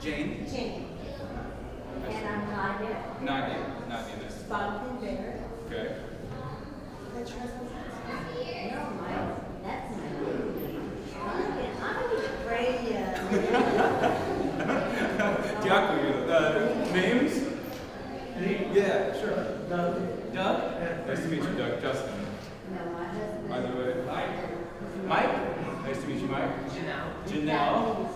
Jane? Jane. And I'm Nadia. Nadia, nice. Bonnie Bear. Okay. No, that's my name. I'm afraid. Diakonia. Names? Yeah, sure. Doug? Nice to meet you, Doug. Justin. No, my husband. By the way, Mike? Nice to meet you, Mike. Janelle.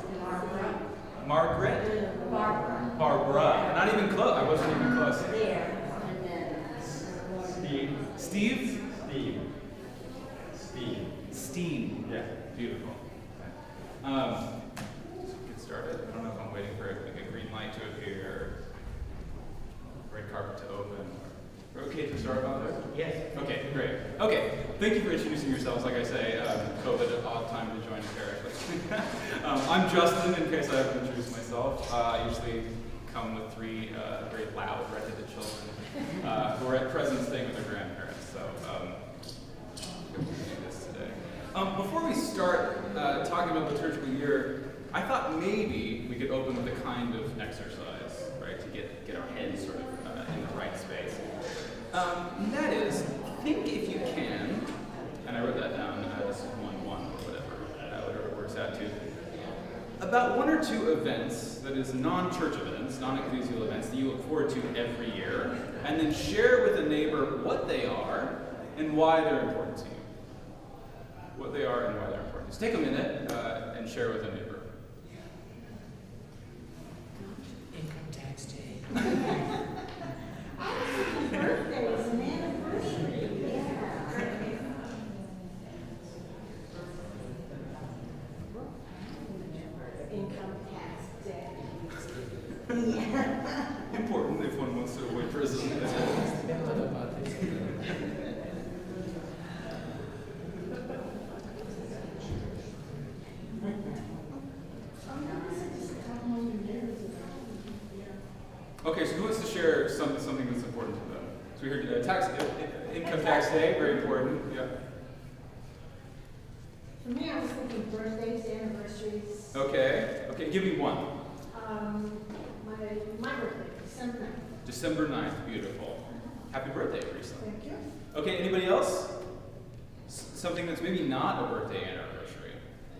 Margaret? Barbara. Not even close. I wasn't even close. There. And then Steve? Steve. Yeah. Beautiful. Let's get started. I don't know if I'm waiting for a green light to appear, red carpet to open. We're okay to start, Father? Yes. Okay, great. Okay, thank you for introducing yourselves. Like I say, COVID, an odd time to join a parish. I'm Justin, in case I haven't introduced myself. I usually come with three very loud, redheaded children who are at present staying with their grandparents. So, good to do this today. Before we start talking about the liturgical year, I thought maybe we could open with a kind of exercise, right, to get our heads sort of in the right space. That is, think if you can, and I wrote that down as 1-1 or whatever it works out to, about one or two events, that is non-church events, non-ecclesial events, that you look forward to every year, and then share with a neighbor what they are and why they're important to you. What they are and why they're important. Just take a minute and share with a neighbor. Income tax day. birthday is an anniversary. Yeah. Income tax day. Yeah. Important if one wants to avoid prison. Okay, so who wants to share something that's important to them? So we heard income tax day, very important. Yeah. For me, I was thinking birthdays, anniversaries. Okay, give me one. My birthday, December 9th. December 9th, beautiful. Happy birthday, Teresa. Thank you. Okay, anybody else? Something that's maybe not a birthday anniversary.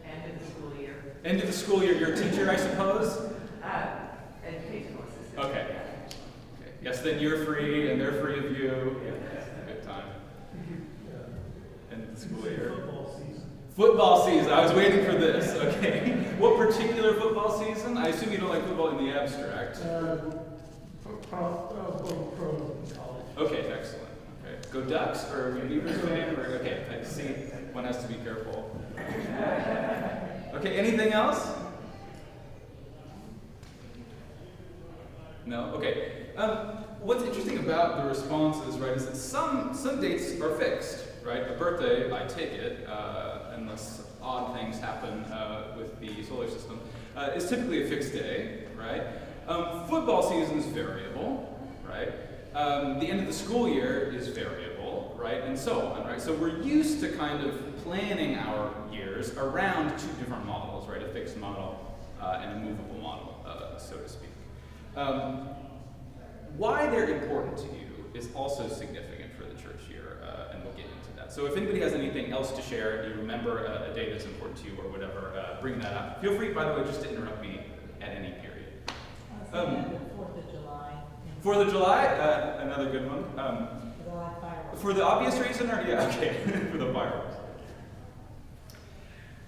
End of the school year. End of the school year, you're a teacher, I suppose? Educational assistant. Okay. Yes, then you're free and they're free of you. Good time. End of the school year. Football season. I was waiting for this. Okay. What particular football season? I assume you don't like football in the abstract. Okay, excellent. Okay. Go Ducks or are you Beavers fan? Okay, I see. One has to be careful. Okay, anything else? No? Okay. What's interesting about the responses, right, is that some dates are fixed, right? A birthday, I take it, unless odd things happen with the solar system, is typically a fixed day, right? Football season is variable, right? The end of the school year is variable, right? And so on, right? So we're used to kind of planning our years around two different models, right? A fixed model and a movable model, so to speak. Why they're important to you is also significant for the church year, and we'll get into that. So if anybody has anything else to share, if you remember a day that's important to you or whatever, bring that up. Feel free, by the way, just to interrupt me at any period. 4th of July. 4th of July, another good one. July fireworks. For the obvious reason, or yeah, okay, for the fireworks.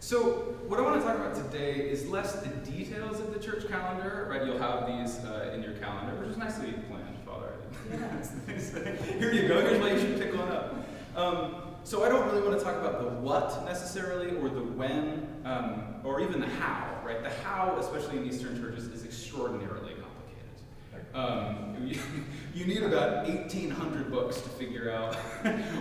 So what I want to talk about today is less the details of the church calendar, right? You'll have these in your calendar, which is nicely planned, Father. Yeah. Here you go, here's why you should pick one up. So I don't really want to talk about the what necessarily, or the when, or even the how, right? The how, especially in Eastern churches, is extraordinarily complicated. You need about 1,800 books to figure out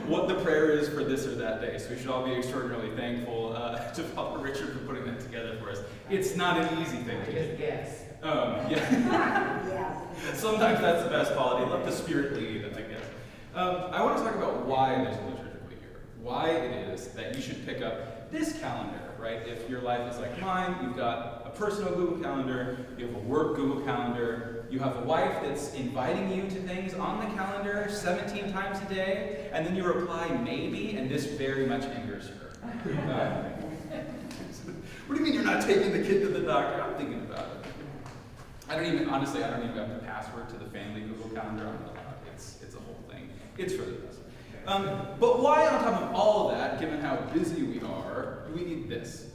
what the prayer is for this or that day. So we should all be extraordinarily thankful to Father Richard for putting that together for us. It's not an easy thing to do. Just guess. Yeah. Yeah. Sometimes that's the best quality. Let the Spirit lead, I guess. I want to talk about why there's a liturgical year. Why it is that you should pick up this calendar, right? If your life is like mine, you've got a personal Google Calendar, you have a work Google Calendar, you have a wife that's inviting you to things on the calendar 17 times a day, and then you reply maybe, and this very much angers her. What do you mean you're not taking the kid to the doctor? I'm thinking about it. Honestly, I don't even have the password to the family Google Calendar. I'm not allowed. It's a whole thing. It's for the best. But why, on top of all of that, given how busy we are, do we need this?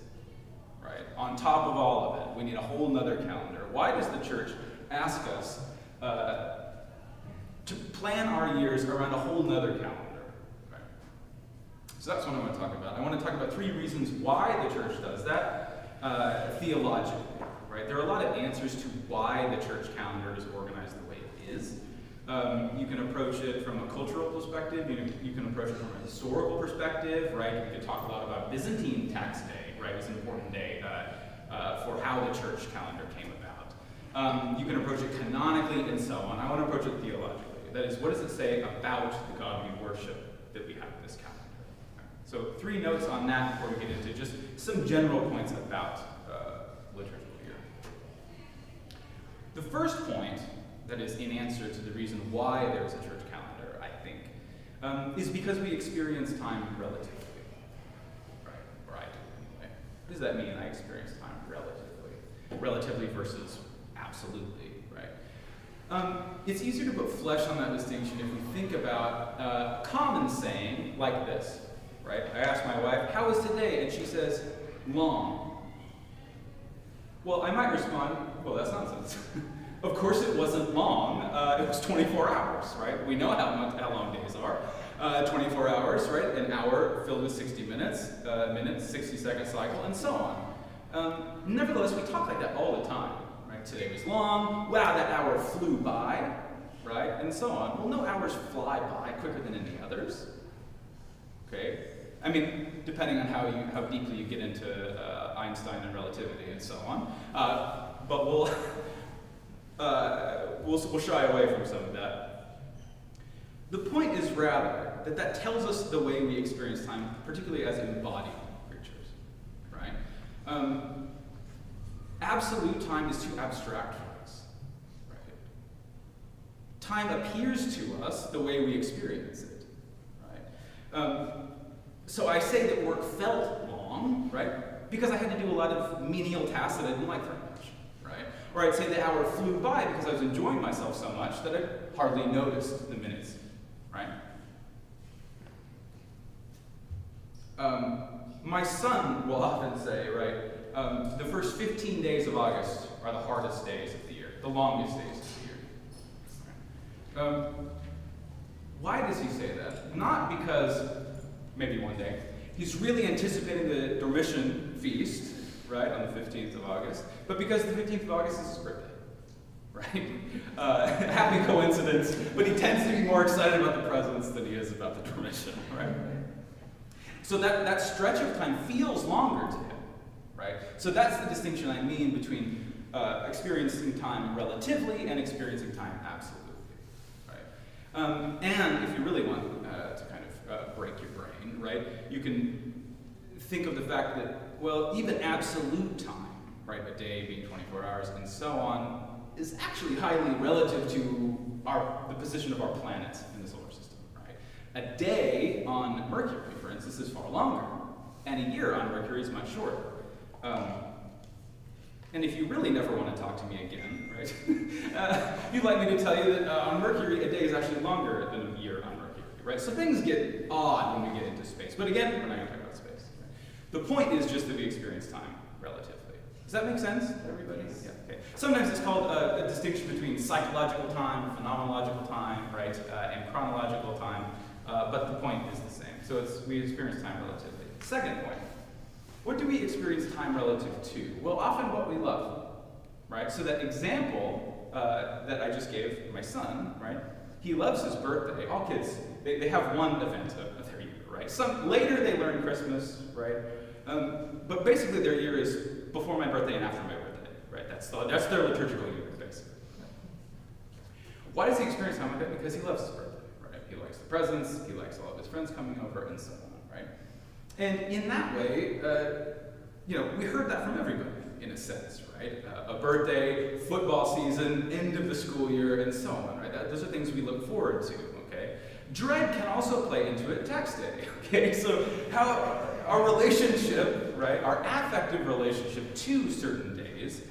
Right? On top of all of it, we need a whole nother calendar. Why does the church ask us to plan our years around a whole nother calendar? Right? So that's what I want to talk about. I want to talk about 3 reasons why the church does that theologically. Right? There are a lot of answers to why the church calendar is organized the way it is. You can approach it from a cultural perspective. You can approach it from a historical perspective, right? You could talk a lot about Byzantine tax day, right? It's an important day for how the church calendar came about. You can approach it canonically and so on. I want to approach it theologically. That is, what does it say about the God we worship that we have this calendar? So 3 notes on that before we get into just some general points about liturgical year. The first point, that is in answer to the reason why there's a church calendar, I think, is because we experience time relatively. Right? Or I do, anyway. What does that mean, I experience time relatively? Relatively versus absolutely, right? It's easier to put flesh on that distinction if we think about a common saying like this, right? I ask my wife, how was today? And she says, long. Well, I might respond, well, that's nonsense. Of course it wasn't long, it was 24 hours, right? We know how long days are. 24 hours, right? An hour filled with 60 minutes, 60-second cycle, and so on. Nevertheless, we talk like that all the time, right? Today was long, wow, that hour flew by, right? And so on. Well, no hours fly by quicker than any others, okay? I mean, depending on how deeply you get into Einstein and relativity and so on. But we'll shy away from some of that. The point is rather that tells us the way we experience time, particularly as embodied creatures, right? Absolute time is too abstract for us, right? Time appears to us the way we experience it, right? So I say that work felt long, right? Because I had to do a lot of menial tasks that I didn't like very much, right? Or I'd say the hour flew by because I was enjoying myself so much that I hardly noticed the minutes, right? My son will often say, right, the first 15 days of August are the hardest days of the year, the longest days of the year. Why does he say that? Not because, maybe one day, he's really anticipating the Dormition feast, right, on the 15th of August, but because the 15th of August is his birthday, right? Happy coincidence, but he tends to be more excited about the presents than he is about the Dormition, right? So that stretch of time feels longer to him, right? So that's the distinction I mean between experiencing time relatively and experiencing time absolutely, right? And if you really want to kind of break your brain, right, you can think of the fact that, well, even absolute time, right, a day being 24 hours and so on, is actually highly relative to the position of our planet in the solar system, right? A day on Mercury, for instance, is far longer, and a year on Mercury is much shorter. And if you really never want to talk to me again, right, you'd like me to tell you that on Mercury, a day is actually longer than a year on Mercury, right? So things get odd when we get into space. But again, we're not going to talk about space. Right? The point is just that we experience time relatively. Does that make sense, everybody? Yeah, okay. Sometimes it's called a distinction between psychological time, phenomenological time, right, and chronological time. But the point is the same. So we experience time relatively. Second point. What do we experience time relative to? Well, often what we love, right? So that example that I just gave my son, right? He loves his birthday. All kids, they have one event of their year, right? Later they learn Christmas, right? But basically their year is before my birthday and after my birthday, right? That's their liturgical year, basically. Why does he experience time like that? Because he loves his birthday, right? He likes the presents, he likes all of his friends coming over, and so on, right? And in that way, we heard that from everybody in a sense, right? A birthday, football season, end of the school year, and so on, right? Those are things we look forward to, okay? Dread can also play into it tax day, okay? So how our relationship, right, our affective relationship to certain days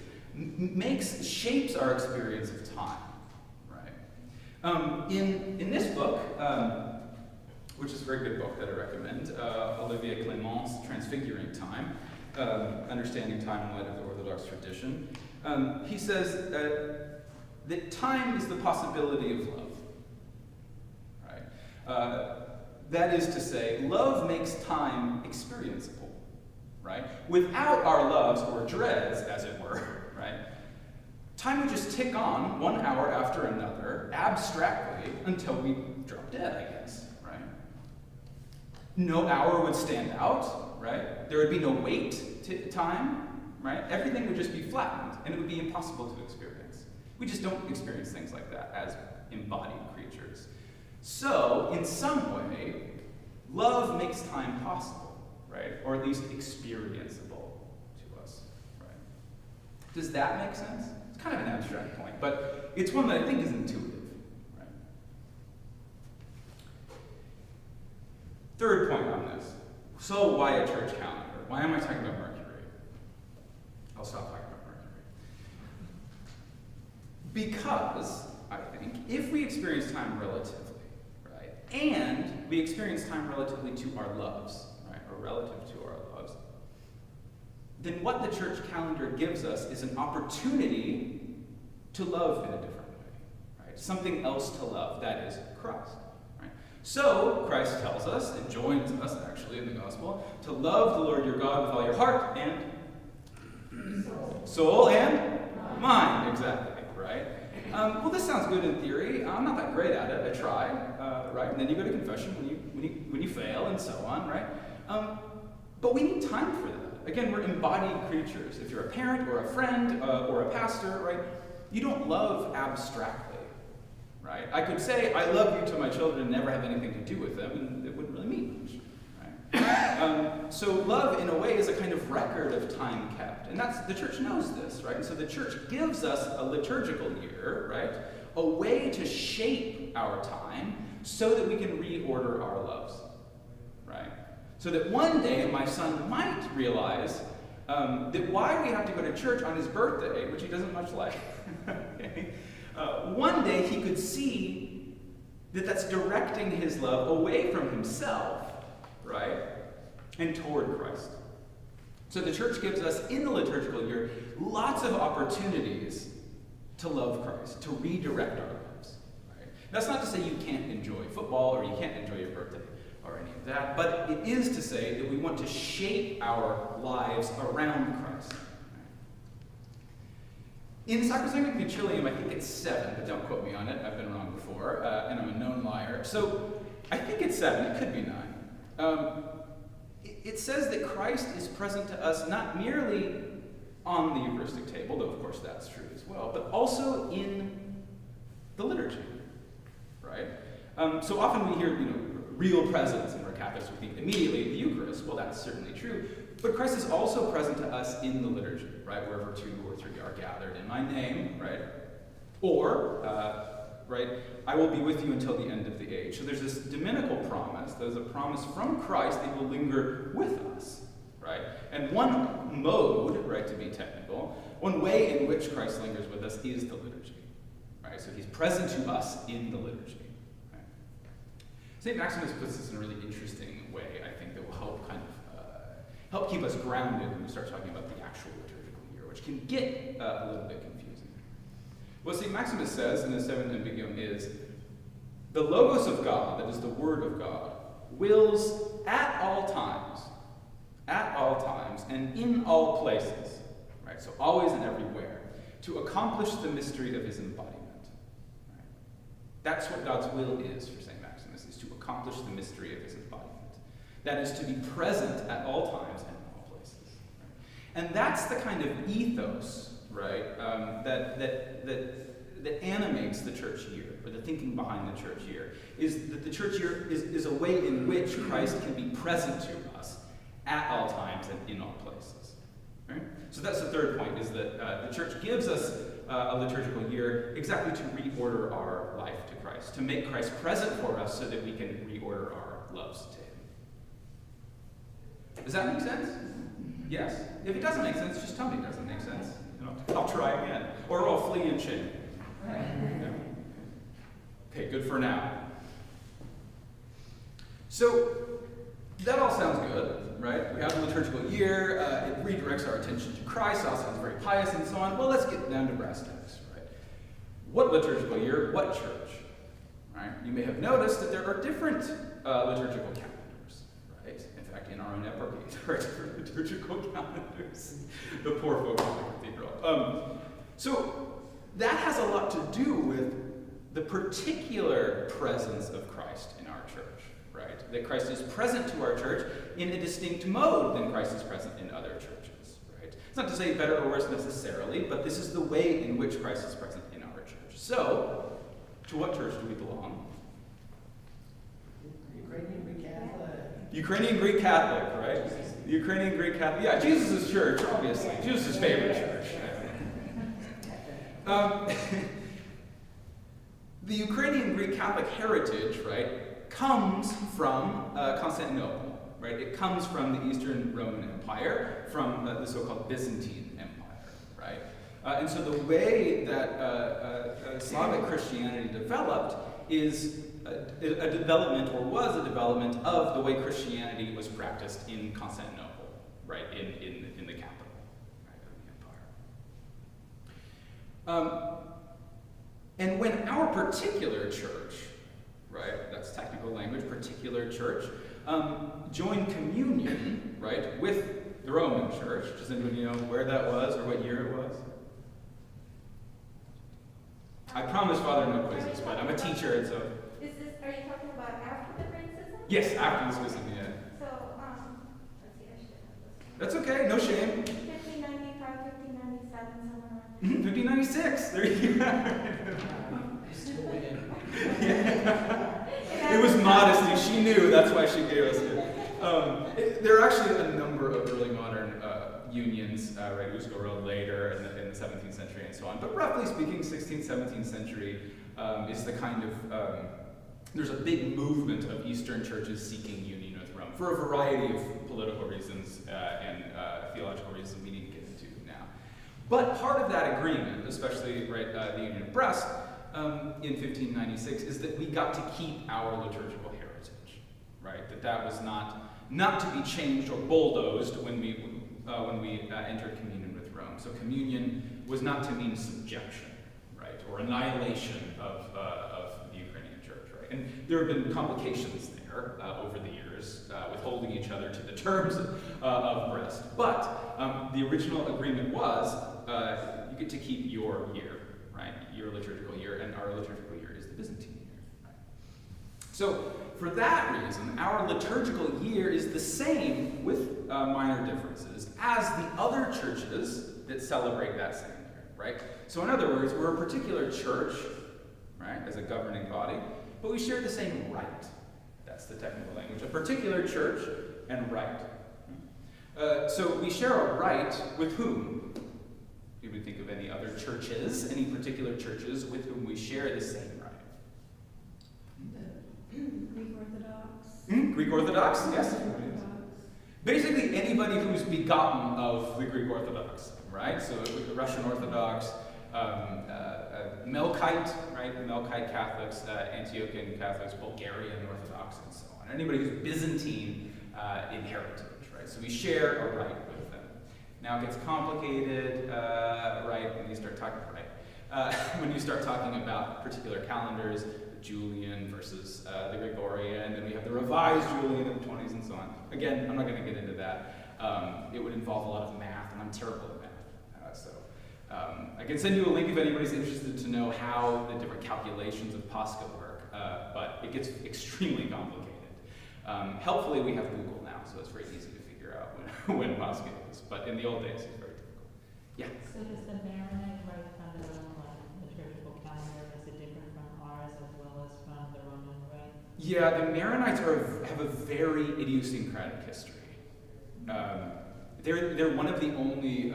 shapes our experience of time, right? In this book, which is a very good book that I recommend, Olivier Clément's Transfiguring Time, Understanding Time in Light of the Orthodox Tradition, he says that time is the possibility of love, right? That is to say, love makes time experienceable, right? Without our loves, or dreads, as it were, right? Time would just tick on 1 hour after another, abstractly, until we drop dead, I guess, right? No hour would stand out, right? There would be no weight to time, right? Everything would just be flattened, and it would be impossible to experience. We just don't experience things like that as embodied creatures. So, in some way, love makes time possible, right? Or at least experienceable to us, right? Does that make sense? It's kind of an abstract point, but it's one that I think is intuitive, right? Third point on this. So why a church calendar? Why am I talking about Mercury? I'll stop talking about Mercury. Because, I think, if we experience time relatively, and we experience time relatively to our loves, right, or relative to our loves, then what the church calendar gives us is an opportunity to love in a different way, right? Something else to love, that is Christ, right? So, Christ tells us, and joins us actually in the gospel, to love the Lord your God with all your heart and soul and mind, exactly, right? Well, this sounds good in theory. I'm not that great at it. I try, right? And then you go to confession when you fail, and so on, right? But we need time for that. Again, we're embodied creatures. If you're a parent or a friend or a pastor, right? You don't love abstractly, right? I could say I love you to my children and never have anything to do with them, and it wouldn't really mean much. So love, in a way, is a kind of record of time kept. And the church knows this, right? And so the church gives us a liturgical year, right? A way to shape our time so that we can reorder our loves, right? So that one day my son might realize that why we have to go to church on his birthday, which he doesn't much like, okay? One day he could see that that's directing his love away from himself, right, and toward Christ. So the church gives us, in the liturgical year, lots of opportunities to love Christ, to redirect our lives. Right? That's not to say you can't enjoy football or you can't enjoy your birthday or any of that, but it is to say that we want to shape our lives around Christ. In Sacrosanctum Concilium, I think it's 7, but don't quote me on it. I've been wrong before, and I'm a known liar. So I think it's 7. It could be 9. It says that Christ is present to us not merely on the Eucharistic table, though of course that's true as well, but also in the liturgy, right? So often we hear, real presence, and we're Catholics, we think immediately the Eucharist. Well, that's certainly true, but Christ is also present to us in the liturgy, right? Wherever 2 or 3 are gathered in my name, right? Or, right, I will be with you until the end of the age. So there's this dominical promise. There's a promise from Christ that he will linger with us, right? And one mode, right, to be technical, one way in which Christ lingers with us is the liturgy, right? So he's present to us in the liturgy. Right? St. Maximus puts this in a really interesting way, I think, that will help help keep us grounded when we start talking about the actual liturgical year, which can get a little bit confusing. What St. Maximus says in the 7th Ambiguum is, the Logos of God, that is the Word of God, wills at all times, and in all places, right? So always and everywhere, to accomplish the mystery of his embodiment. Right? That's what God's will is for St. Maximus, is to accomplish the mystery of his embodiment. That is to be present at all times and in all places. Right? And that's the kind of ethos, right, that animates the church year, or the thinking behind the church year, is that the church year is a way in which Christ can be present to us at all times and in all places. Right? So that's the third point, is that the church gives us a liturgical year exactly to reorder our life to Christ, to make Christ present for us so that we can reorder our loves to him. Does that make sense? Yes. If it doesn't make sense, just tell me it doesn't make sense. I'll try again. Or I'll flee in shame. Yeah. Okay, good for now. So, that all sounds good, right? We have a liturgical year, it redirects our attention to Christ, it all sounds very pious and so on. Well, let's get down to brass tacks, right? What liturgical year, what church? Right? You may have noticed that there are different liturgical calendars, right? In fact, in our own eparchy, there are different liturgical calendars. The poor folks in the cathedral. So, that has a lot to do with the particular presence of Christ in our church, right? That Christ is present to our church in a distinct mode than Christ is present in other churches, right? It's not to say better or worse necessarily, but this is the way in which Christ is present in our church. So, to what church do we belong? Ukrainian Greek Catholic. Ukrainian Greek Catholic, right? Ukrainian Greek Catholic. Yeah, Jesus' church, obviously. Jesus' favorite church. The Ukrainian Greek Catholic heritage, right, comes from Constantinople, right? It comes from the Eastern Roman Empire, from the so-called Byzantine Empire, right? And so the way that Slavic Christianity developed is a development, or was a development, of the way Christianity was practiced in Constantinople, right, in the capital, right, of the empire. And when our particular church, right, that's technical language, particular church, joined communion, right, with the Roman Church, does anybody know where that was or what year it was? I promise Father no quizzes, but I'm a teacher, and so... Are you talking about after the Great Schism? Yes, after the schism, yeah. So, let's see, I should have this. That's okay, no shame. 1595, 1597, somewhere around 1596, there you go. Still winning. It was modesty, she knew, that's why she gave us it. There are actually a number of early modern unions, right, whose go around later in the 17th century and so on. But roughly speaking, 16th, 17th century is the kind of, there's a big movement of Eastern churches seeking union with Rome for a variety of political reasons and theological reasons we need to get into now. But part of that agreement, especially right, the Union of Brest in 1596, is that we got to keep our liturgical heritage, right? That was not to be changed or bulldozed when we entered communion with Rome. So communion was not to mean subjection, right, or annihilation of the Ukrainian church, right? And there have been complications there over the years with holding each other to the terms of Brest. But the original agreement was you get to keep your year, right, your liturgical year, and our liturgical year is the Byzantine year, right? So for that reason, our liturgical year is the same with minor differences as the other churches that celebrate that same year, right? So in other words, we're a particular church, right, as a governing body, but we share the same rite. That's the technical language. A particular church and rite. So we share a rite with whom? You would think of any other churches, any particular churches with whom we share the same rite. Greek Orthodox. Greek Orthodox, yes. Basically anybody who's begotten of the Greek Orthodox, right? So the Russian Orthodox, Melkite, right? Melkite Catholics, Antiochian Catholics, Bulgarian Orthodox, and so on. Anybody who's Byzantine in heritage, right? So we share a rite with them. Now it gets complicated, right? When you start talking, when you start talking about particular calendars, Julian versus the Gregorian, and we have the revised Julian in the 20s and so on. Again, I'm not going to get into that. It would involve a lot of math, and I'm terrible at math. I can send you a link if anybody's interested to know how the different calculations of Pascha work, but it gets extremely complicated. Helpfully, we have Google now, so it's very easy to figure out when Pascha is, but in the old days, it's very difficult. Yeah? So does the Maronite rite from the Roman liturgical calendar, is it different from ours as well as from the Roman rite? Yeah, the Maronites have a very idiosyncratic history. they're one of the only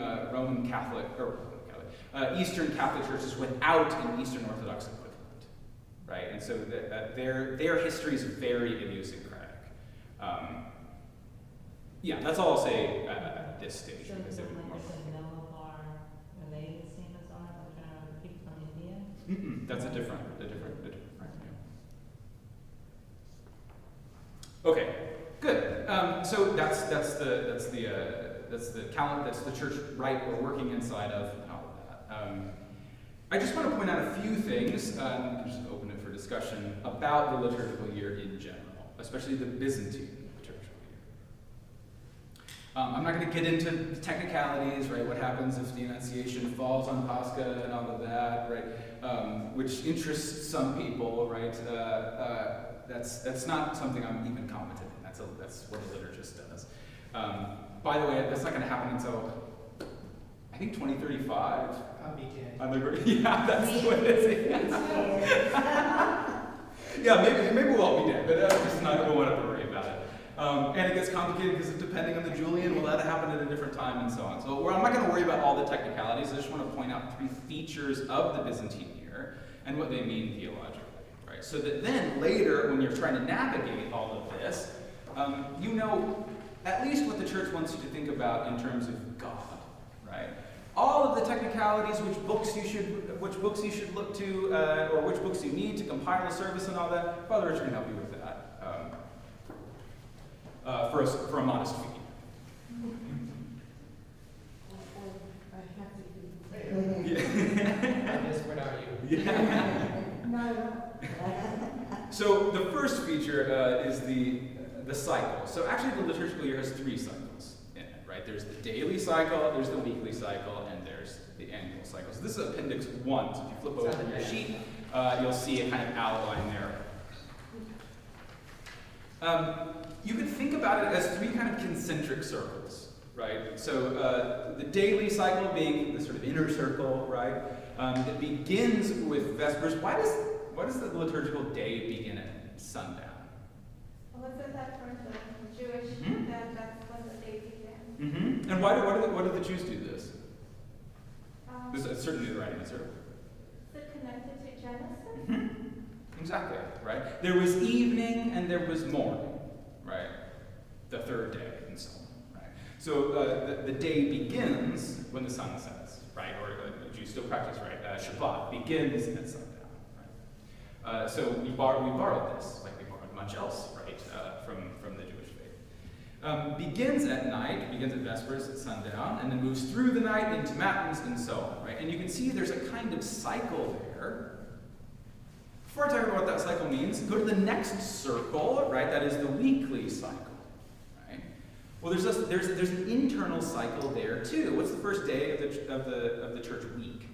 Eastern Catholic churches without an Eastern Orthodox equivalent, right? And so their history is very idiosyncratic. Yeah, that's all I'll say at this stage. So because is it it would be like more the Navajo related same as ours, I'm trying to remember people from India? That's a different right, yeah. Okay, good. So that's the calendar, that's the church rite we're working inside of, and all of that. I just want to point out a few things, just open it for discussion, about the liturgical year in general, especially the Byzantine liturgical year. I'm not going to get into the technicalities, right? What happens if the Annunciation falls on Pascha and all of that, right? Which interests some people, right? That's not something I'm even competent in. That's what a liturgist does. By the way, that's not going to happen until, I think, 2035. I'll be dead. Yeah, that's what it is. Yeah, maybe we'll all be dead, but that's just not, we won't have to worry about it. And it gets complicated because depending on the Julian, will that happen at a different time and so on. So I'm not going to worry about all the technicalities. I just want to point out 3 features of the Byzantine year and what they mean theologically, right? So that then later, when you're trying to navigate all of this, you know at least what the church wants you to think about in terms of God, right? All of the technicalities, which books you should look to, or which books you need to compile a service and all that. Father Richard can help you with that for a modest fee. I have to I guess, what are you? Yeah. No. So the first feature is the cycle. So actually the liturgical year has 3 cycles in it, right? There's the daily cycle, there's the weekly cycle, and there's the annual cycle. So this is Appendix 1. So if you flip over your sheet, you'll see a kind of outline there. You could think about it as 3 kind of concentric circles, right? So the daily cycle being the sort of inner circle, right? It begins with Vespers. Why does the liturgical day begin at sundown? Was it that for the Jewish, that's when the day began? Mm-hmm. And why do the Jews do this? This is certainly the right answer. Is it connected to Genesis? Mm-hmm. Exactly, right? There was evening and there was morning, right? The 3rd day and so on, right? So the day begins when the sun sets, right? Or the Jews still practice, right? Shabbat begins at sundown, right? So we borrowed this, like we borrowed much else, right? From the Jewish faith. Begins at night, begins at Vespers at sundown, and then moves through the night into Matins and so on, right? And you can see there's a kind of cycle there. Before I talk about what that cycle means, go to the next circle, right? That is the weekly cycle, right? Well, there's an internal cycle there too. What's the first day of the church week?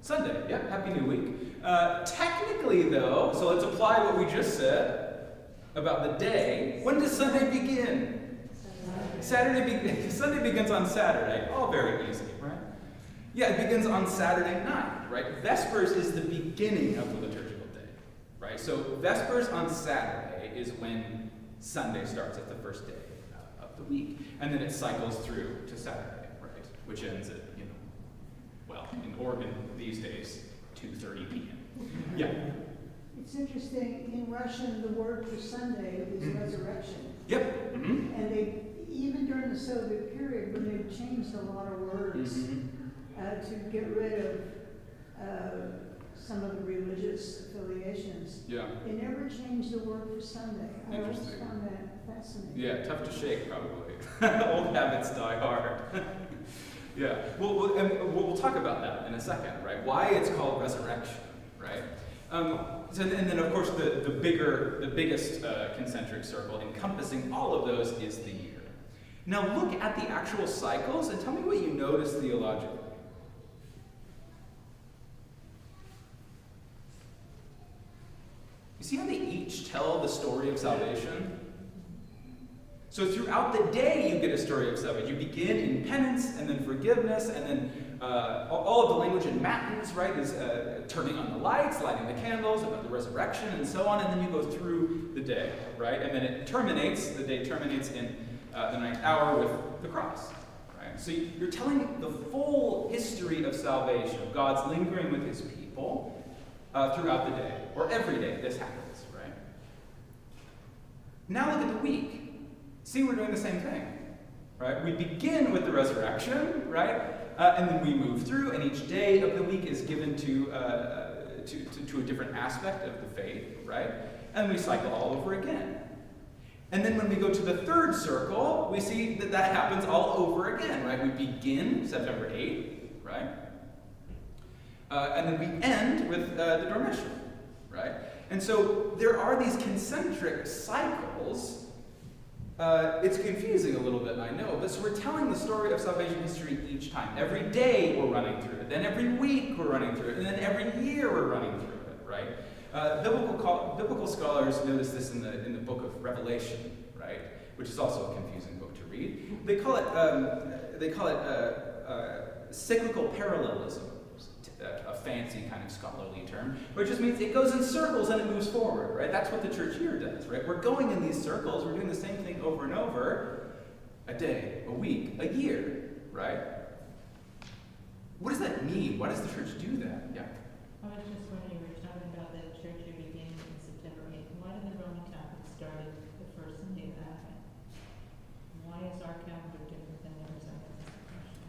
Sunday. Yeah. Happy New Week. Technically, though, so let's apply what we just said about the day. When does Sunday begin? Sunday begins on Saturday. All very easy, right? Yeah, it begins on Saturday night, right? Vespers is the beginning of the liturgical day, right? So Vespers on Saturday is when Sunday starts at the first day of the week, and then it cycles through to Saturday, right? Which ends at, in Oregon these days, 2:30 p.m. Yeah. It's interesting, in Russian, the word for Sunday is resurrection. Yep. Mm-hmm. And they, even during the Soviet period, when they changed a lot of words to get rid of some of the religious affiliations, they never changed the word for Sunday. I always found that fascinating. Yeah, tough to shake, probably. Old habits die hard. Yeah, we'll talk about that in a second, right? Why it's called resurrection, right? And then of course the biggest concentric circle encompassing all of those is the year. Now look at the actual cycles and tell me what you notice theologically. You see how they each tell the story of salvation? So throughout the day, you get a story of salvation. You begin in penance, and then forgiveness, and then all of the language in Matins, right, is turning on the lights, lighting the candles, about the resurrection, and so on, and then you go through the day, right? And then the day terminates in the ninth hour with the cross. Right? So you're telling the full history of salvation, of God's lingering with his people throughout the day, or every day this happens. Right? Now look at the week. See, we're doing the same thing. Right? We begin with the resurrection, right? And then we move through, and each day of the week is given to a different aspect of the faith, right? And we cycle all over again. And then when we go to the third circle, we see that that happens all over again, right? We begin September 8th, right? And then we end with the Dormition, right? And so there are these concentric cycles. It's confusing a little bit, I know, but so we're telling the story of salvation history each time. Every day we're running through it, then every week we're running through it, and then every year we're running through it, right? Biblical scholars notice this in the book of Revelation, right, which is also a confusing book to read. They call it cyclical parallelism, a fancy kind of scholarly term, which just means it goes in circles and it moves forward, right? That's what the church year does, right? We're going in these circles, we're doing the same thing over and over, a day, a week, a year, right? What does that mean? Why does the church do that? Yeah. I was just wondering, you were talking about the church year beginning in September 8th. Why did the Roman Catholics start it the first Sunday of Advent? Why is our calendar different than theirs? I guess is the question.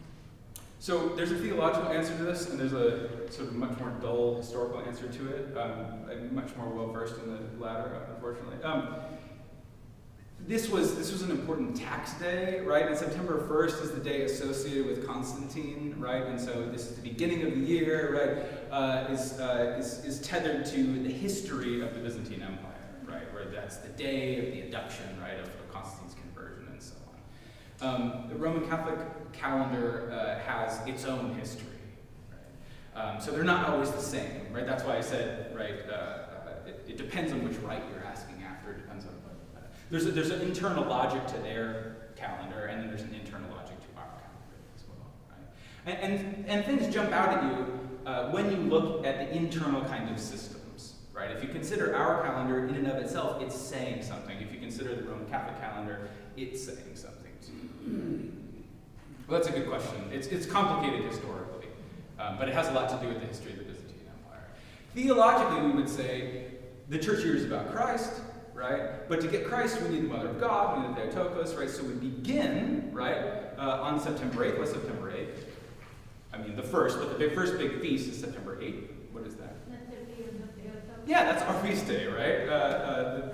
So there's a theological answer to this, and there's a sort of much more dull historical answer to it. I'm much more well-versed in the latter, unfortunately. This was an important tax day, right? And September 1st is the day associated with Constantine, right? And so this is the beginning of the year, right? Is tethered to the history of the Byzantine Empire, right? Where that's the day of the induction, right, of Constantine's conversion and so on. The Roman Catholic calendar has its own history, right? So they're not always the same, right? That's why I said, right, it depends on which rite you're asking after. It depends on what. There's an internal logic to their calendar, and then there's an internal logic to our calendar as well, right? And things jump out at you when you look at the internal kind of systems, right? If you consider our calendar in and of itself, it's saying something. If you consider the Roman Catholic calendar, it's saying something too. Well, that's a good question. It's complicated historically, but it has a lot to do with the history of the Byzantine Empire. Theologically, we would say the church year is about Christ, right? But to get Christ, we need the Mother of God, we need the Theotokos, right? So we begin, right, on September 8th. What's September 8th? I mean, the first big feast is September 8th. What is that? Nativity of the Theotokos. Yeah, that's our feast day, right?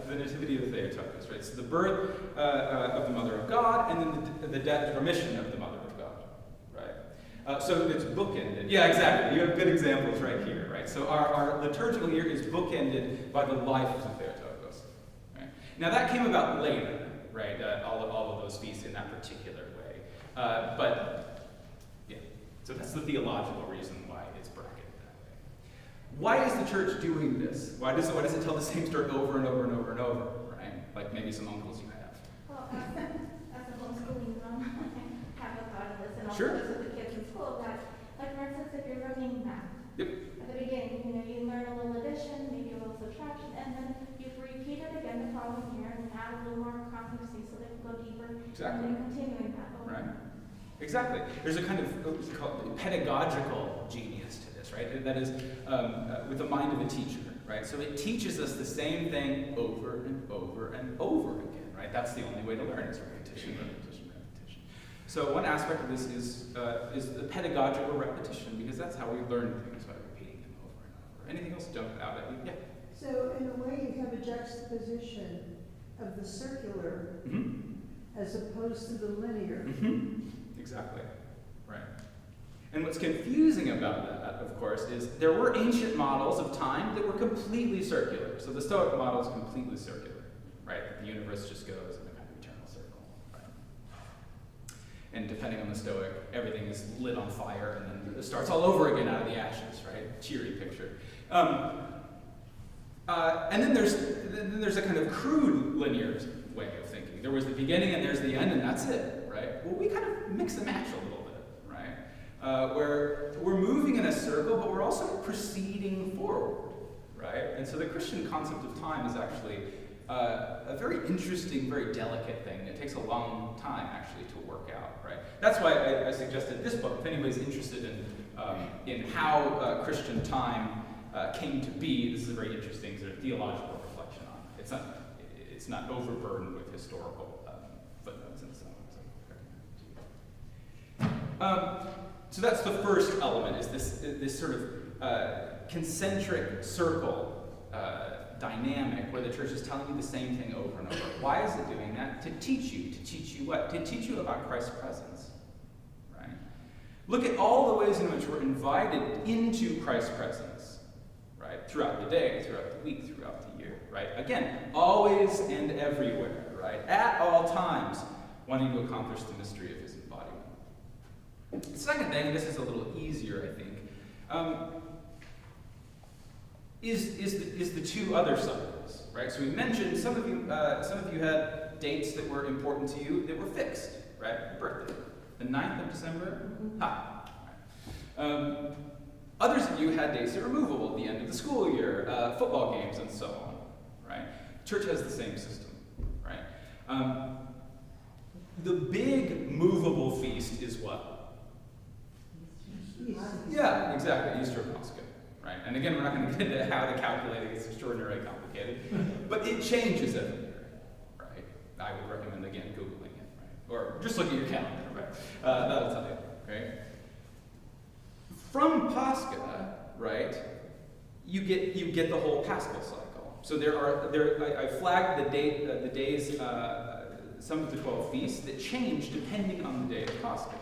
The Nativity of the Theotokos, right? So the birth of the Mother of God, and then the death remission of the Mother of God, right? So it's bookended. Yeah, exactly. You have good examples right here, right? So our liturgical year is bookended by the life of the Theotokos. Now that came about later, right? All of those feasts in that particular way. But yeah, so that's the theological reason why it's bracketed that way. Why is the church doing this? Why does it tell the same story over and over and over and over, right? Like maybe some uncles you have. Well, as a homeschooling mom, I have a thought of this, and also Sure. this with the kids in school, that, like for instance, if you're learning math, Yep. at the beginning, you learn a little addition, maybe a little subtraction, and then you repeat it again the following year and add a little more complexity so they can go deeper. Exactly. And then continuing that over. Right. Exactly. There's a kind of what's called pedagogical genius to this, right? That is with the mind of a teacher, right? So it teaches us the same thing over and over and over again, right? That's the only way to learn is repetition, repetition, repetition. So one aspect of this is the pedagogical repetition, because that's how we learn things, by repeating them over and over. Anything else jump out at you? Yeah. So in a way, you have a juxtaposition of the circular as opposed to the linear. Exactly. Right. And what's confusing about that, of course, is there were ancient models of time that were completely circular. So the Stoic model is completely circular, right? The universe just goes in a kind of eternal circle, right? And depending on the Stoic, everything is lit on fire and then it starts all over again out of the ashes, right? Cheery picture. And then there's a kind of crude linear way of thinking. There was the beginning and there's the end and that's it, right? Well, we kind of mix and match a little bit, right? Where we're moving in a circle, but we're also proceeding forward, right? And so the Christian concept of time is actually a very interesting, very delicate thing. It takes a long time, actually, to work out, right? That's why I suggested this book. If anybody's interested in how Christian time came to be, this is a very interesting sort of theological reflection on it. It's not overburdened with historical footnotes and so on. So that's the first element, is this sort of concentric circle dynamic where the church is telling you the same thing over and over. Why is it doing that? To teach you. To teach you what? To teach you about Christ's presence. Right? Look at all the ways in which we're invited into Christ's presence. Right? Throughout the day, throughout the week, throughout the year. Right? Again, always and everywhere. Right? At all times, wanting to accomplish the mystery of his embodiment. The second thing, and this is a little easier, I think, is the two other cycles, right? So we mentioned some of you had dates that were important to you that were fixed, right? Your birthday, the 9th of December. Ha. Right. Others of you had dates that were movable at the end of the school year, football games and so on, right? Church has the same system, right? The big movable feast is what? Yeah, exactly, Easter and Pascha. Right? And again, we're not going to get into how to calculate it. It's extraordinarily complicated. But it changes every year. Right? I would recommend, again, Googling it. Right? Or just look at your calendar. Right? That'll tell you. Okay? From Pascha, right, you get the whole Paschal cycle. So I flagged the days, some of the 12 feasts that change depending on the day of Pascha.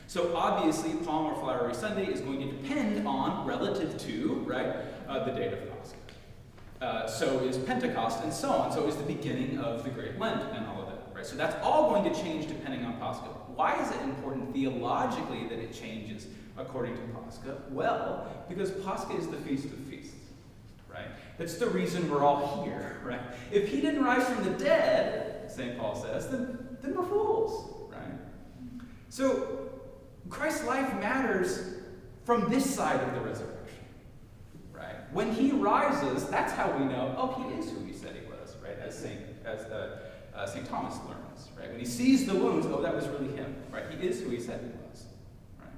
So obviously, Palm or Flowery Sunday is going to depend on, relative to, right, the date of Pascha. So is Pentecost, and so on. So is the beginning of the Great Lent and all of that, right? So that's all going to change depending on Pascha. Why is it important theologically that it changes according to Pascha? Well, because Pascha is the Feast of Feasts, right? That's the reason we're all here, right? If he didn't rise from the dead, St. Paul says, then we're fools, right? So Christ's life matters from this side of the resurrection, right? When he rises, that's how we know, oh, he is who he said he was, right? As St. Thomas learns, right? When he sees the wounds, oh, that was really him, right? He is who he said he was, right?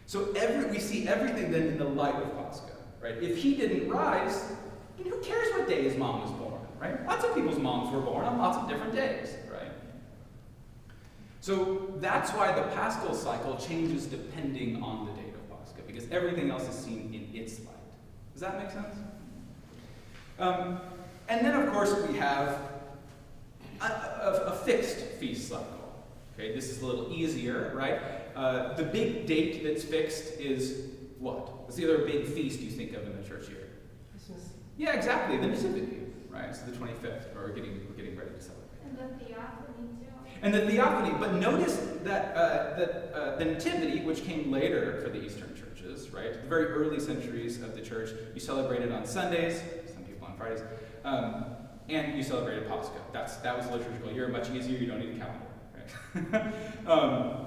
So we see everything then in the light of Pascha, right? If he didn't rise, who cares what day his mom was born, right? Lots of people's moms were born on lots of different days, right? So that's why the Paschal cycle changes depending on the date of Pascha, because everything else is seen in its light. Does that make sense? And then, of course, we have a fixed feast cycle. Okay, this is a little easier, right? The big date that's fixed is what? What's the other big feast you think of in the church year? Christmas. Yeah, exactly, the Nativity, right? It's the 25th, or we're getting ready to celebrate. And the Theophany, too. And the Theophany, but notice that the Nativity, which came later for the Eastern churches, right? The very early centuries of the church, you celebrated on Sundays, some people on Fridays, and you celebrated Pascha. That was the liturgical year, much easier, you don't need a calendar, right?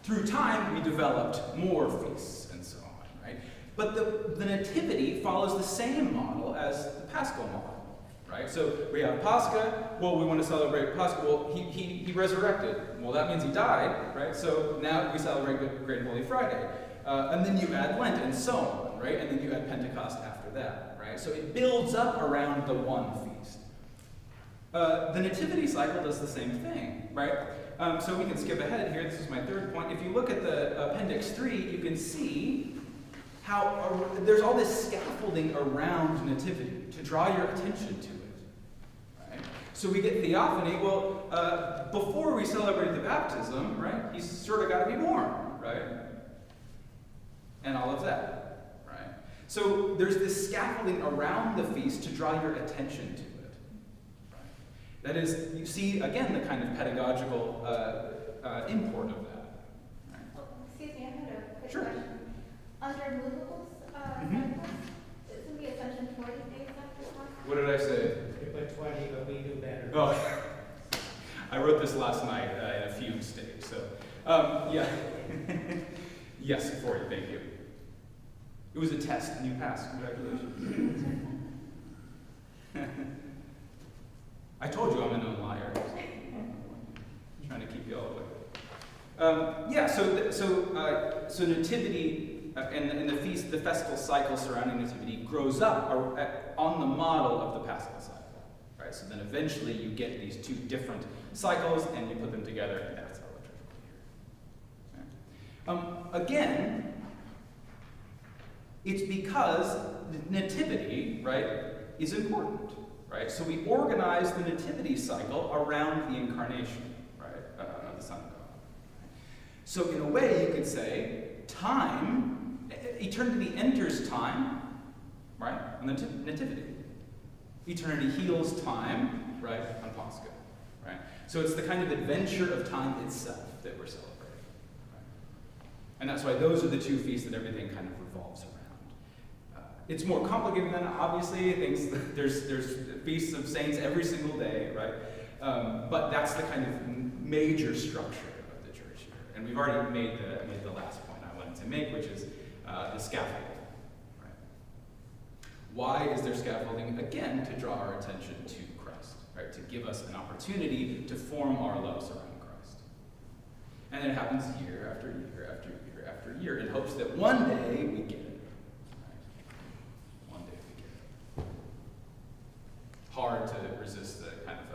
Through time, we developed more feasts and so on, right? But the Nativity follows the same model as the Paschal model. Right? So we have Pascha. Well, we want to celebrate Pascha. Well, he resurrected. Well, that means he died, right? So now we celebrate Great Holy Friday. And then you add Lent and so on, right? And then you add Pentecost after that, right? So it builds up around the one feast. The Nativity cycle does the same thing, right? So we can skip ahead here. This is my third point. If you look at the Appendix 3, you can see how there's all this scaffolding around Nativity to draw your attention to it. So we get Theophany. Well, before we celebrated the baptism, right, he's sort of got to be born, right? And all of that, right? So there's this scaffolding around the feast to draw your attention to it. Right? That is, you see, again, the kind of pedagogical import of that. Right? Oh, excuse me, I had a quick Sure. question. Under movables, isn't the Ascension 40 days after Pascha? What did I say? You put 20, but we do better. Oh, I wrote this last night in a fugue state, so, yeah. Yes, 40, thank you. It was a test, and you passed. Congratulations. I told you I'm a known liar. I'm trying to keep you all awake. So nativity and the feast, the festival cycle surrounding nativity grows up on the model of the Paschal cycle, right? So then eventually you get these two different cycles and you put them together, and that's our liturgical year. Again, it's because nativity, right, is important, right? So we organize the nativity cycle around the incarnation, right, of the Son of God. So in a way, you could say time, eternity enters time, right, on the nativity. Eternity heals time, right, on Pascha, right? So it's the kind of adventure of time itself that we're celebrating, right? And that's why those are the two feasts that everything kind of revolves around. It's more complicated than, obviously, there's feasts of saints every single day, right? But that's the kind of major structure of the church here. And we've already made the last point I wanted to make, which is the scaffolding. Right? Why is there scaffolding? Again, to draw our attention to Christ, right? To give us an opportunity to form our loves around Christ. And it happens year after year after year after year in hopes that one day we get it. Hard to resist the kind of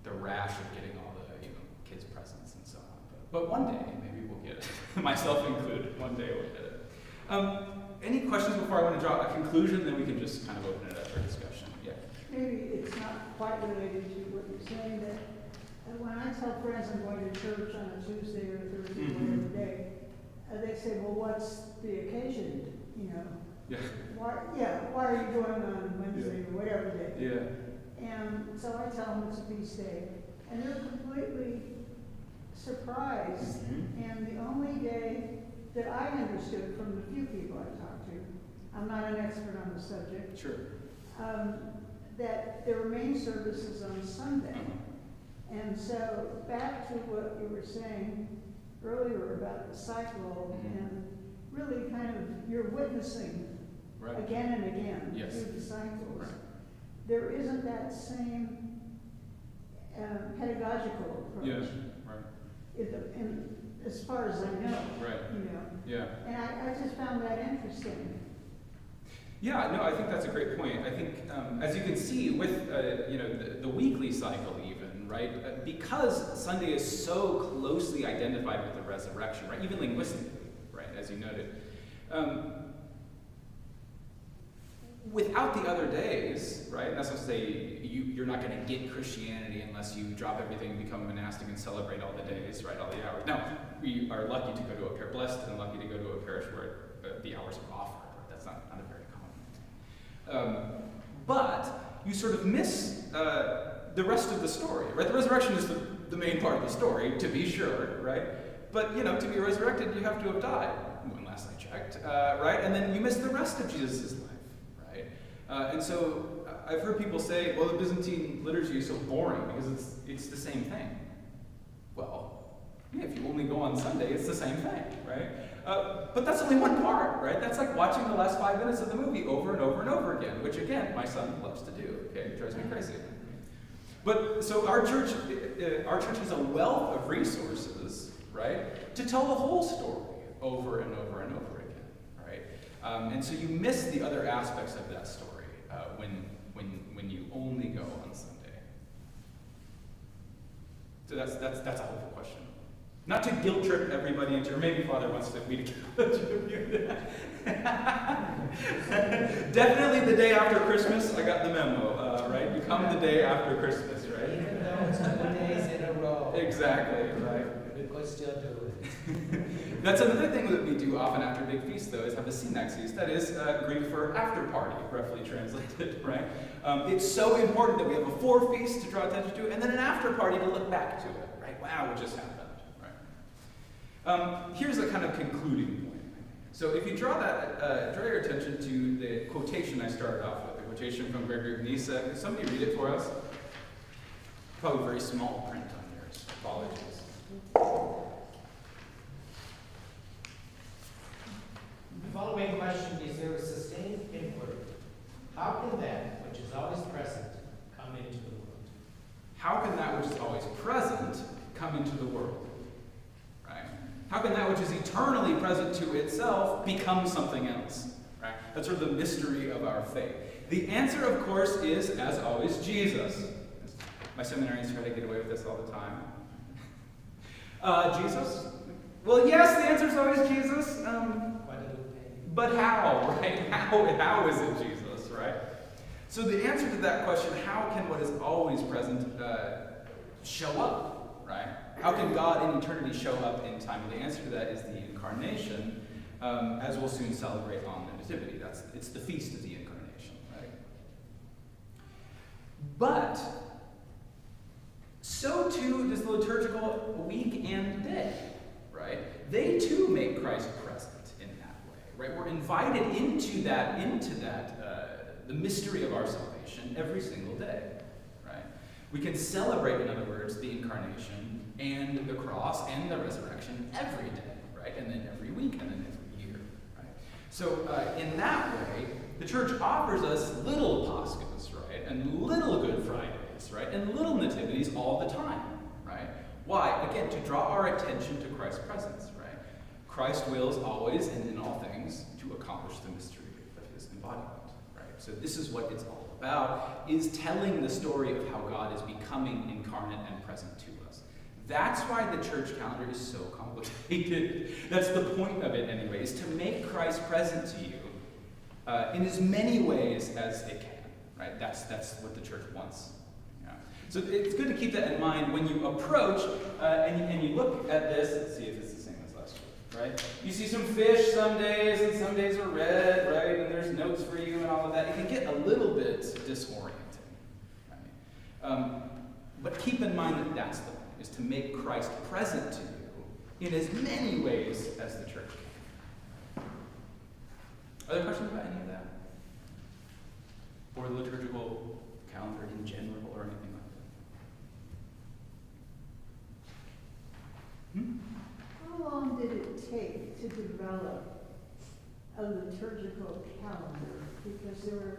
the rash of getting all the kids' presents and so on. But one day maybe we'll get it, myself included. One day we'll get it. Any questions before I want to draw a conclusion? Then we can just kind of open it up for discussion. Yeah. Maybe it's not quite related to what you're saying. That when I tell friends I'm going to church on a Tuesday or Thursday or whatever day, they say, "Well, what's the occasion?" Yeah. Why are you going on Wednesday or whatever day? Yeah. And so I tell them it's a feast day. And they're completely surprised. And the only day that I understood from the few people I've talked to, I'm not an expert on the subject, Sure. that there were main services on Sunday. And so back to what you were saying earlier about the cycle and really kind of you're witnessing again and again through the cycles. Right. There isn't that same pedagogical approach. Yeah. Right. As far as I know. Right. Yeah. And I just found that interesting. Yeah, no, I think that's a great point. I think, as you can see with, the weekly cycle even, right, because Sunday is so closely identified with the resurrection, right, even linguistically, right, as you noted. Without the other days, right, and that's not to say you're not going to get Christianity unless you drop everything, become monastic, and celebrate all the days, right, all the hours. Now, we are lucky to go to a parish, blessed and lucky to go to a parish where the hours are offered. Right? That's not a very common thing. But you sort of miss the rest of the story, right? The resurrection is the main part of the story, to be sure, right? But, to be resurrected, you have to have died, when last I checked, right? And then you miss the rest of Jesus' life. And so I've heard people say, well, the Byzantine liturgy is so boring because it's the same thing. Well, yeah, if you only go on Sunday, it's the same thing, right? But that's only one part, right? That's like watching the last 5 minutes of the movie over and over and over again, which again, my son loves to do, okay? It drives me crazy. But so our church has a wealth of resources, right, to tell the whole story over and over and over again, right? And so you miss the other aspects of that story when you only go on Sunday. So that's a hopeful question. Not to guilt trip everybody into, or maybe Father wants me to guilt trip you. Definitely the day after Christmas, I got the memo, right? You come the day after Christmas, right? Even though it's 2 days in a row. Exactly, right? We could still do it. That's another thing that we do often after big feasts, though, is have a synaxis. That is Greek for after party, roughly translated, right? It's so important that we have a fore-feast to draw attention to, and then an after party to look back to it, right? Wow, what just happened, right? Here's a kind of concluding point. So if you draw your attention to the quotation I started off with, the quotation from Gregory of Nyssa. Can somebody read it for us? Probably very small print on yours. Apologies. The following question deserves sustained inquiry. How can that which is always present come into the world? How can that which is always present come into the world? Right? How can that which is eternally present to itself become something else? Right? That's sort of the mystery of our faith. The answer, of course, is, as always, Jesus. My seminarians try to get away with this all the time. Jesus? Well, yes, the answer is always Jesus. But how, right? How is it Jesus, right? So the answer to that question, how can what is always present show up, right? How can God in eternity show up in time? The answer to that is the incarnation, as we'll soon celebrate on the Nativity. It's the feast of the incarnation, right? But so too does the liturgical week and day, right? They too make Christ present in that way, right? We're invited into the mystery of our salvation every single day, right? We can celebrate, in other words, the incarnation and the cross and the resurrection every day, right? And then every week and then every year, right? So in that way, the church offers us little Paschas, right? And little Good Fridays, right? And little nativities all the time, right? Why? Again, to draw our attention to Christ's presence, right? Christ wills always and in all things to accomplish the mystery of his embodiment, right? So this is what it's all about, is telling the story of how God is becoming incarnate and present to us. That's why the church calendar is so complicated. That's the point of it anyway, is to make Christ present to you in as many ways as it can, right? That's what the church wants. Yeah. So it's good to keep that in mind when you approach and you look at this. Let's see if it's the same as last year, right? You see some fish some days, and some days are red, right? And there's notes for you and all of that. It can get a little bit disorienting, right? But keep in mind that that's the point, is to make Christ present to you in as many ways as the church can. Are there questions about any of that? Or the liturgical calendar in general, or anything like that? How long did it take to develop a liturgical calendar? Because there are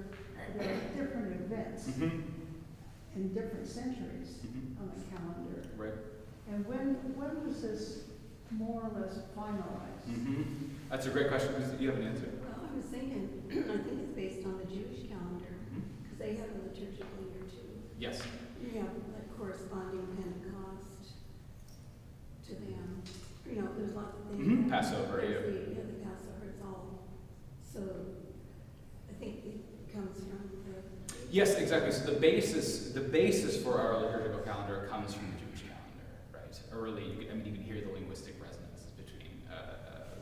different events in different centuries on the calendar. Right. And when was this more or less finalized? That's a great question. You have an answer. Well, I was thinking, I think it's based on the Jewish calendar, because they have a liturgical year too. Yes. You have like corresponding Pentecost to them. You know, there's lots of things. Passover, yeah. The Passover, it's all. So I think it comes from the. Yes, exactly. So the basis for our liturgical calendar comes from the Jewish calendar, right? Early, you can hear the linguistic resonances between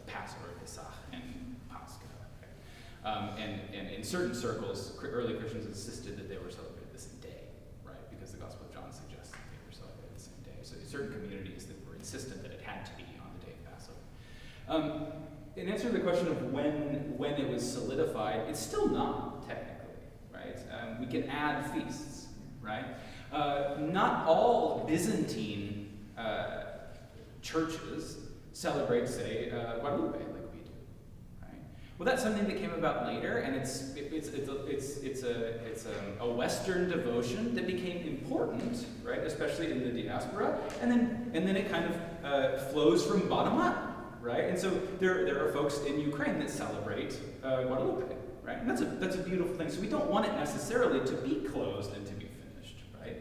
Passover, Pesach, and Pascha. Right? And in certain circles, early Christians insisted that they were celebrated the same day, right? Because the Gospel of John suggests that they were celebrated the same day. So certain communities that were insistent that it had to be on the day of Passover. In answer to the question of when it was solidified, it's still not technically, right? We can add feasts, right? Not all Byzantine churches celebrate, say, Guadalupe like we do, right? Well, that's something that came about later, and it's a Western devotion that became important, right? Especially in the diaspora, and then it kind of flows from bottom up. Right, and so there are folks in Ukraine that celebrate Guadalupe, right? And that's a beautiful thing. So we don't want it necessarily to be closed and to be finished, right?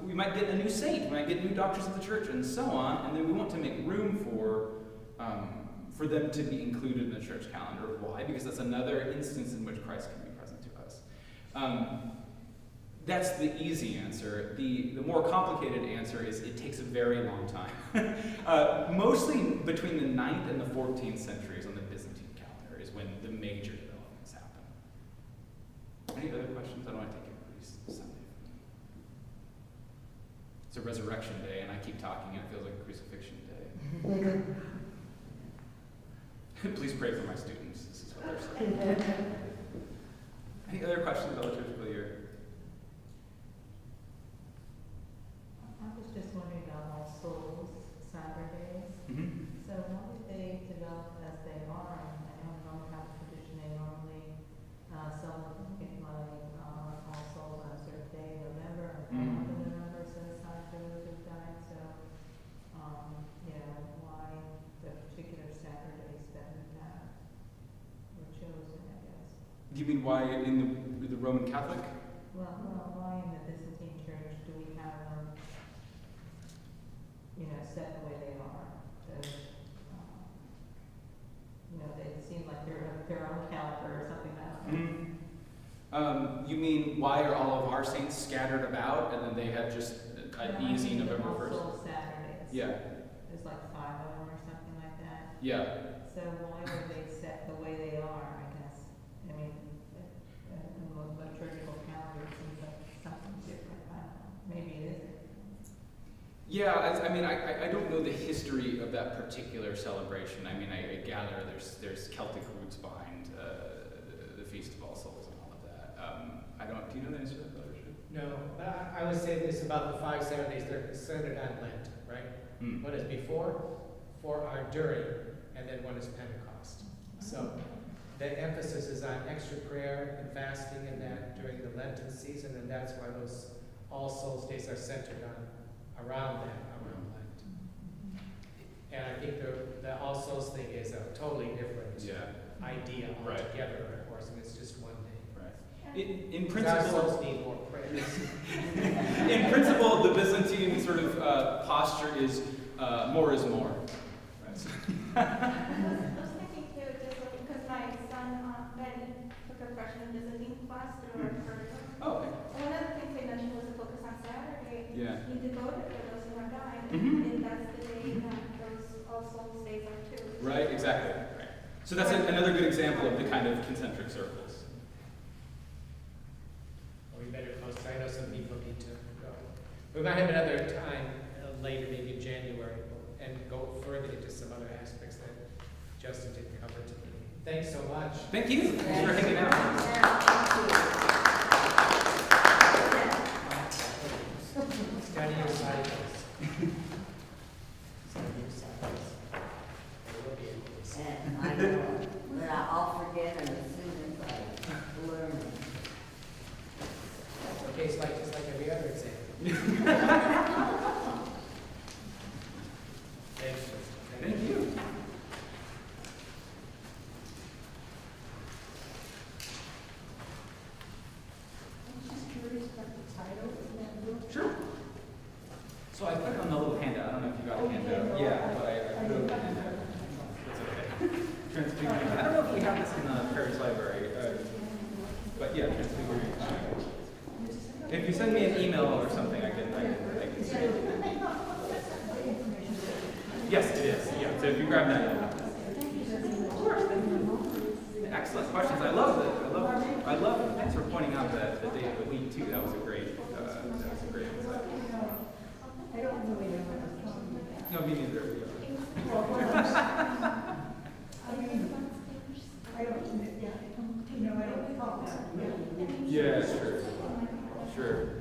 We might get a new saint, we might get new doctors of the church, and so on, and then we want to make room for them to be included in the church calendar. Why? Because that's another instance in which Christ can be present to us. That's the easy answer. The more complicated answer is it takes a very long time. Mostly between the 9th and the 14th centuries on the Byzantine calendar is when the major developments happen. Any other questions? I don't want to take everybody's Sunday. It's a resurrection day, and I keep talking, and it feels like a crucifixion day. Please pray for my students. This is what they're saying. Any other questions about the liturgical year? I was just wondering about All Souls Saturdays. So how did they develop as they are? I know in Roman Catholic tradition they normally celebrate why in the Roman Catholic? Well, why in the Byzantine Church do we have them, set the way they are? They seem like they're their own calendar or something like that. Mm-hmm. You mean why are all of our saints scattered about, and then they had just an easy November 1st? Also Saturdays. Yeah. There's like 5 of them or something like that. Yeah. So why were they set the way they are, I guess? I mean, in the liturgical calendar it seems like something different. I don't know. Maybe it isn't. Yeah, I don't know the history of that particular celebration. I mean, I gather there's Celtic roots behind the Feast of All Souls and all of that. Do you know the answer to that, Brother? No, but I would say this about the 5 Saturdays, they're centered on Lent, right? One is before, 4 are during, and then 1 is Pentecost. So the emphasis is on extra prayer and fasting and that during the Lenten season, and that's why those All Souls Days are centered around Lent. And I think the All Souls thing is a totally different idea altogether, of course, and it's just one day. Right. In Our principle, souls need more prayers. in principle, the Byzantine sort of posture is more is more. I was thinking too, just because my son Ben took a freshman Byzantine class through our curriculum. Oh, okay. One of the things they mentioned was the focus on Saturday. Yeah. You devoted for those who have died, Mhm. and that's the day that those All Souls Days are too. Right, exactly. Right. So that's another good example of the kind of concentric circles. We better close, I know some people need to go. We might have another time later, maybe in January, and go further into some other aspects that Justin didn't cover today. Thanks so much. Thank you. Thanks for hanging out. Study your cycles. Study your cycles. They will be able to see. And I know, but I'll forget them as soon as I learn them. Okay, it's like, just like every other exam. Thank you. I'm just curious about the title of that book. Sure. So I put it on the little handout. I don't know if you got a handout. no, Yeah, but I put it on the handout. It's okay. Transfiguring Time. I don't know if we have this in the parish library, but yeah, Transfiguring Time. If you send me an email or something, I can see it. Yes, it is. Yeah. So if you grab that. Of course. Excellent questions. I love it. I love it. Thanks for pointing out that the day of the week too. That was a great insight. I don't really know what I'm talking about. No, me neither. I don't talk about it. Yeah, sure. Sure.